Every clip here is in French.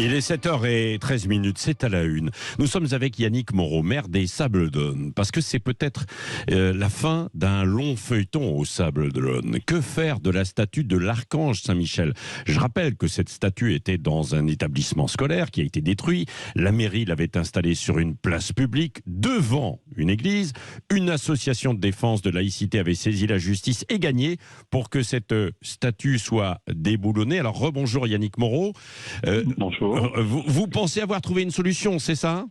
Il est 7h13, c'est à la une. Nous sommes avec Yannick Moreau, maire des Sables d'Olonne, parce que c'est peut-être la fin d'un long feuilleton aux Sables d'Olonne. Que faire de la statue de l'Archange Saint-Michel? Je rappelle que cette statue était dans un établissement scolaire qui a été détruit. La mairie l'avait installée sur une place publique, devant une église. Une association de défense de laïcité avait saisi la justice et gagné pour que cette statue soit déboulonnée. Alors rebonjour Yannick Moreau. Bonjour. Vous pensez avoir trouvé une solution, c'est ça?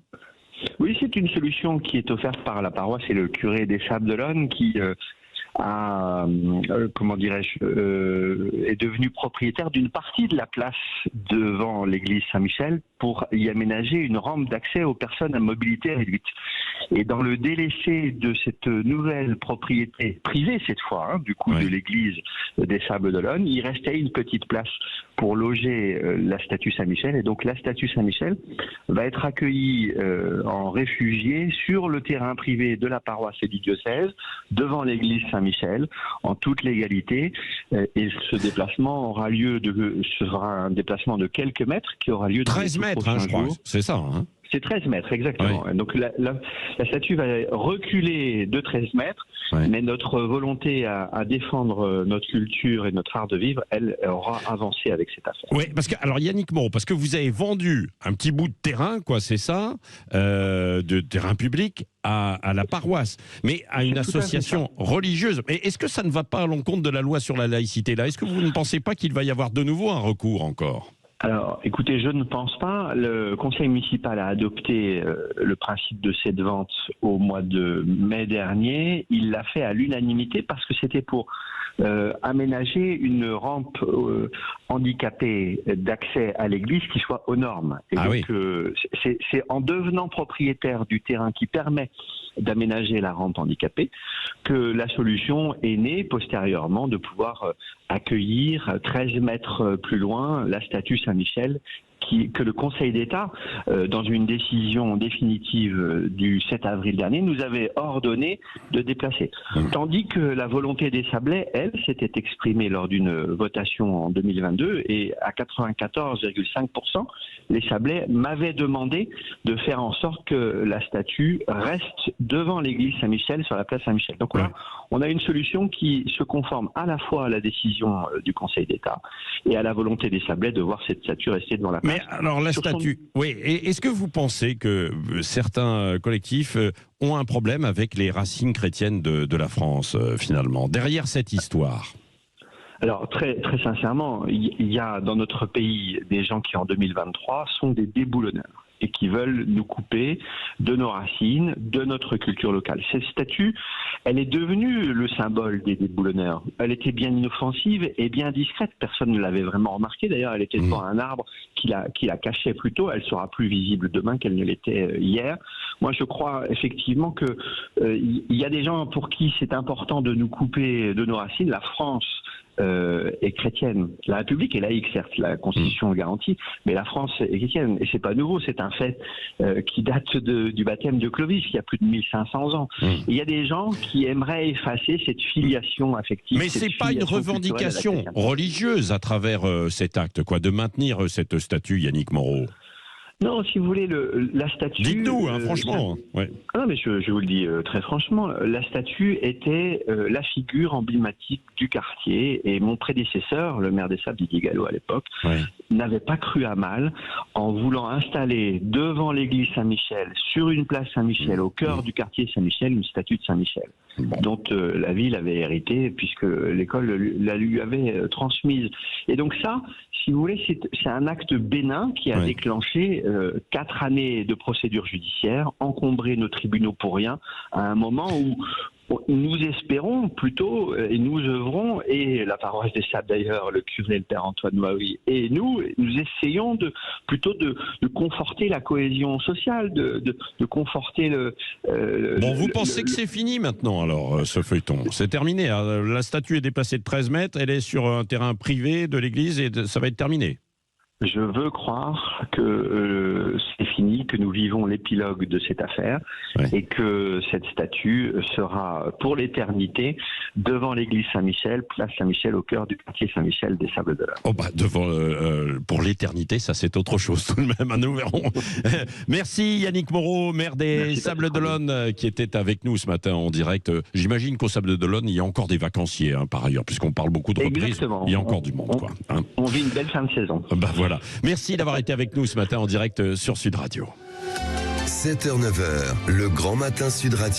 Oui, c'est une solution qui est offerte par la paroisse et le curé des Sables d'Olonne qui est devenu propriétaire d'une partie de la place devant l'église Saint-Michel pour y aménager une rampe d'accès aux personnes à mobilité réduite. Et dans le délaissé de cette nouvelle propriété privée, cette fois, de l'église des Sables d'Olonne, il restait une petite place pour loger la statue Saint-Michel. Et donc la statue Saint-Michel va être accueillie en réfugié sur le terrain privé de la paroisse et du diocèse, devant l'église Saint-Michel, en toute légalité. Et ce déplacement sera un déplacement de quelques mètres qui aura lieu 13 mètres, je crois. C'est ça, C'est 13 mètres, exactement. Oui. Donc la statue va reculer de 13 mètres, mais notre volonté à défendre notre culture et notre art de vivre, elle aura avancé avec cette affaire. Oui, parce que, alors Yannick Moreau, parce que vous avez vendu un petit bout de terrain, c'est ça, de terrain public à la paroisse, mais à une association religieuse. Mais est-ce que ça ne va pas à l'encontre de la loi sur la laïcité là? Est-ce que vous ne pensez pas qu'il va y avoir de nouveau un recours encore? Alors, écoutez, je ne pense pas. Le conseil municipal a adopté le principe de cette vente au mois de mai dernier. Il l'a fait à l'unanimité parce que c'était pour aménager une rampe handicapée d'accès à l'église qui soit aux normes. Et c'est en devenant propriétaire du terrain qui permet d'aménager la rampe handicapée que la solution est née postérieurement de pouvoir accueillir 13 mètres plus loin la statue Saint-Michel que le Conseil d'État, dans une décision définitive du 7 avril dernier, nous avait ordonné de déplacer. Tandis que la volonté des Sablais, elle, s'était exprimée lors d'une votation en 2022 et à 94,5%, les Sablais m'avaient demandé de faire en sorte que la statue reste devant l'église Saint-Michel, sur la place Saint-Michel. Donc là, on a une solution qui se conforme à la fois à la décision du Conseil d'État et à la volonté des Sablais de voir cette statue rester devant la place. Mais alors la statue, est-ce que vous pensez que certains collectifs ont un problème avec les racines chrétiennes de la France, finalement, derrière cette histoire? Alors très, très sincèrement, il y a dans notre pays des gens qui en 2023 sont des déboulonneurs et qui veulent nous couper de nos racines, de notre culture locale. Cette statue, elle est devenue le symbole des déboulonneurs. Elle était bien inoffensive et bien discrète. Personne ne l'avait vraiment remarqué. D'ailleurs, elle était devant un arbre qui la cachait plutôt. Elle sera plus visible demain qu'elle ne l'était hier. Moi, je crois effectivement que il y a des gens pour qui c'est important de nous couper de nos racines. La France est chrétienne. La République est laïque, certes, la Constitution le garantit, mais la France est chrétienne. Et c'est pas nouveau, c'est un fait qui date du baptême de Clovis, il y a plus de 1500 ans. Il y a des gens qui aimeraient effacer cette filiation affective. Mais c'est pas une revendication religieuse à travers cet acte, de maintenir cette statue, Yannick Moreau? Non, si vous voulez, la statue... Dites-nous, franchement. Non, mais je vous le dis très franchement, la statue était la figure emblématique du quartier et mon prédécesseur, le maire des Sables, Didier Gallo à l'époque, n'avait pas cru à mal en voulant installer devant l'église Saint-Michel, sur une place Saint-Michel, au cœur du quartier Saint-Michel, une statue de Saint-Michel, dont la ville avait hérité puisque l'école la lui avait transmise. Et donc ça, si vous voulez, c'est un acte bénin qui a déclenché 4 années de procédure judiciaire, encombrer nos tribunaux pour rien, à un moment où nous espérons plutôt, et nous œuvrons, et la paroisse des Sables d'ailleurs, le curé, le père Antoine Maui, et nous essayons plutôt de conforter la cohésion sociale, de conforter vous pensez que c'est fini maintenant alors, ce feuilleton? C'est terminé, la statue est déplacée de 13 mètres, elle est sur un terrain privé de l'église et ça va être terminé? Je veux croire que c'est fini, que nous vivons l'épilogue de cette affaire et que cette statue sera pour l'éternité devant l'église Saint-Michel, place Saint-Michel, au cœur du quartier Saint-Michel des Sables-d'Olonne. Oh bah devant pour l'éternité, ça c'est autre chose tout de même, nous verrons. Merci Yannick Moreau, maire des Sables-d'Olonne, qui était avec nous ce matin en direct. J'imagine qu'aux Sables-d'Olonne, il y a encore des vacanciers par ailleurs, puisqu'on parle beaucoup de reprises. Exactement. Il y a encore du monde. On vit une belle fin de saison. Bah voilà. Merci d'avoir été avec nous ce matin en direct sur Sud Radio. 7h-9h, le grand matin Sud Radio.